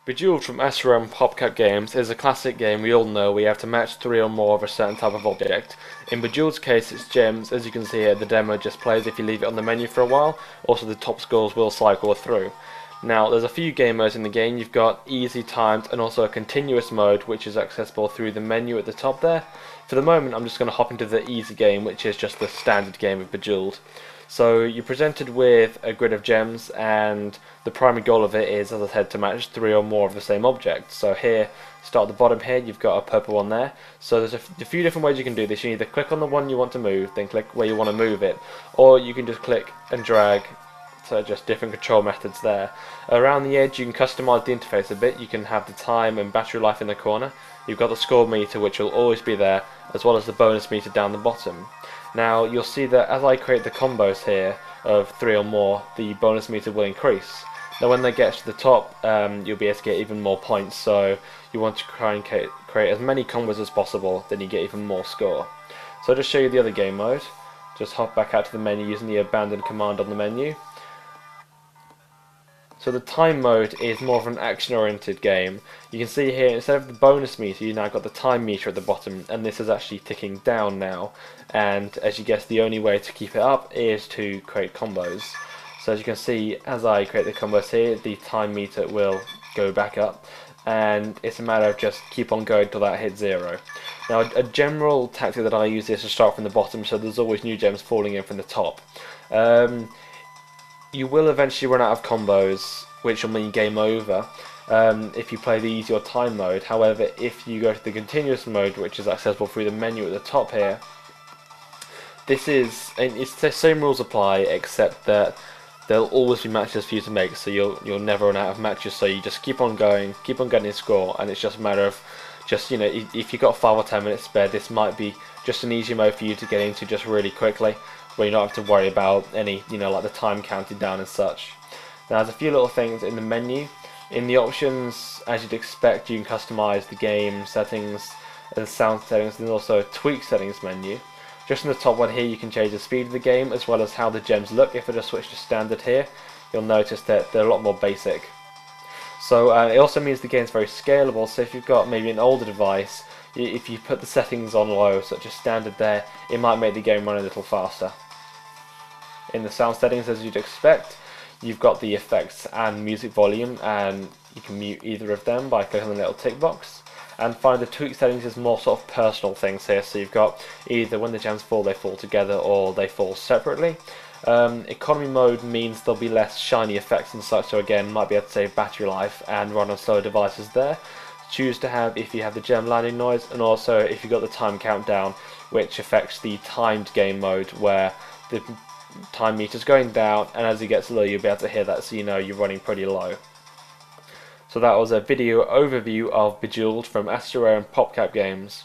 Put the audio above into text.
Bejeweled from SRM PopCap Games is a classic game we all know where you have to match 3 or more of a certain type of object. In Bejeweled's case it's gems. As you can see here, the demo just plays if you leave it on the menu for a while. Also the top scores will cycle through. Now there's a few game modes in the game. You've got easy, timed, and also a continuous mode which is accessible through the menu at the top there. For the moment I'm just going to hop into the easy game, which is just the standard game of Bejeweled. So you're presented with a grid of gems, and the primary goal of it is, as I said, to match 3 or more of the same object. So here, start at the bottom here, you've got a purple one there. So there's a few different ways you can do this. You either click on the one you want to move, then click where you want to move it, or you can just click and drag. So just different control methods there. Around the edge you can customize the interface a bit. You can have the time and battery life in the corner. You've got the score meter, which will always be there, as well as the bonus meter down the bottom. Now you'll see that as I create the combos here of 3 or more, the bonus meter will increase. Now when they get to the top, you'll be able to get even more points, so you want to try and create as many combos as possible, then you get even more score. So I'll just show you the other game mode. Just hop back out to the menu using the abandon command on the menu. So the time mode is more of an action-oriented game. You can see here, instead of the bonus meter, you now got the time meter at the bottom, and this is actually ticking down now. And as you guess, the only way to keep it up is to create combos. So as you can see, as I create the combos here, the time meter will go back up, and it's a matter of just keep on going till that hits 0. Now a general tactic that I use is to start from the bottom, so there's always new gems falling in from the top. You will eventually run out of combos, which will mean game over if you play the easy or time mode. However, if you go to the continuous mode, which is accessible through the menu at the top here, it's the same rules apply, except that there'll always be matches for you to make, so you'll never run out of matches. So you just keep on going, keep on getting a score, and it's just a matter of just, you know, if you've got 5 or 10 minutes spare, this might be just an easy mode for you to get into just really quickly, where you don't have to worry about any, you know, like the time counting down and such. Now there's a few little things in the menu. In the options, as you'd expect, you can customize the game settings and sound settings, and also a tweak settings menu. Just in the top one here you can change the speed of the game as well as how the gems look. If I just switch to standard here, you'll notice that they're a lot more basic. So it also means the game's very scalable, so if you've got maybe an older device, if you put the settings on low, such as standard there, it might make the game run a little faster. In the sound settings, as you'd expect, you've got the effects and music volume, and you can mute either of them by clicking on the little tick box. And finally, the tweak settings is more sort of personal things here, so you've got either when the gems fall, they fall together, or they fall separately. Economy mode means there'll be less shiny effects and such, so again, might be able to save battery life and run on slower devices there. Choose to have if you have the gem landing noise, and also if you've got the time countdown, which affects the timed game mode, where the time meter's going down, and as it gets low you'll be able to hear that, so you know you're running pretty low. So that was a video overview of Bejeweled from Astro and PopCap Games.